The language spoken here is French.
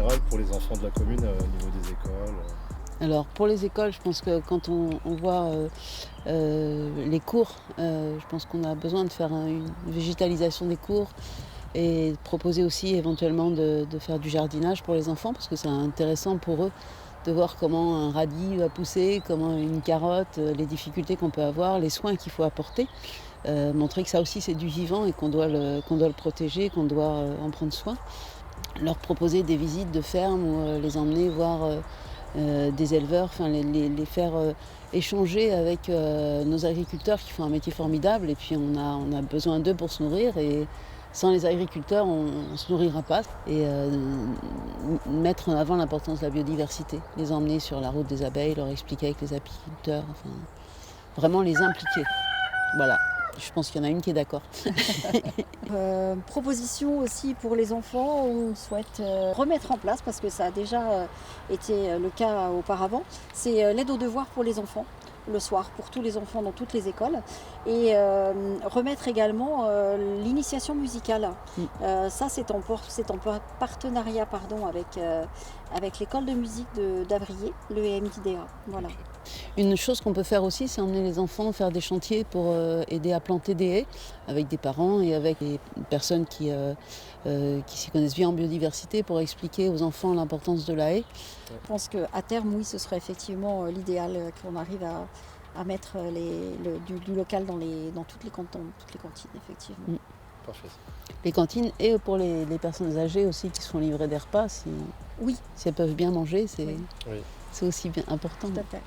général pour les enfants de la commune au niveau des écoles. Alors pour les écoles, je pense que quand on voit les cours, je pense qu'on a besoin de faire une végétalisation des cours et de proposer aussi éventuellement de faire du jardinage pour les enfants parce que c'est intéressant pour eux de voir comment un radis va pousser, comment une carotte, les difficultés qu'on peut avoir, les soins qu'il faut apporter. Montrer que ça aussi c'est du vivant et qu'on doit le protéger, qu'on doit en prendre soin. Leur proposer des visites de ferme ou les emmener voir des éleveurs, enfin les faire échanger avec nos agriculteurs qui font un métier formidable et puis on a besoin d'eux pour se nourrir et sans les agriculteurs on ne se nourrira pas et mettre en avant l'importance de la biodiversité, les emmener sur la route des abeilles, leur expliquer avec les apiculteurs, enfin, vraiment les impliquer. Voilà, je pense qu'il y en a une qui est d'accord. Proposition aussi pour les enfants, on souhaite remettre en place, parce que ça a déjà été le cas auparavant, c'est l'aide aux devoirs pour les enfants, le soir, pour tous les enfants dans toutes les écoles, et remettre également l'initiation musicale. Ça, c'est en partenariat avec l'école de musique d'Avrier, le EMIDA. Voilà. Ok. Une chose qu'on peut faire aussi, c'est emmener les enfants faire des chantiers pour aider à planter des haies avec des parents et avec des personnes qui s'y connaissent bien en biodiversité pour expliquer aux enfants l'importance de la haie. Je pense qu'à terme, oui, ce serait effectivement l'idéal qu'on arrive à mettre du local dans toutes les cantines, effectivement. Parfait. Les cantines et pour les personnes âgées aussi qui sont livrées des repas, si Oui, elles peuvent bien manger, Oui. Oui. c'est aussi bien important. tout à fait.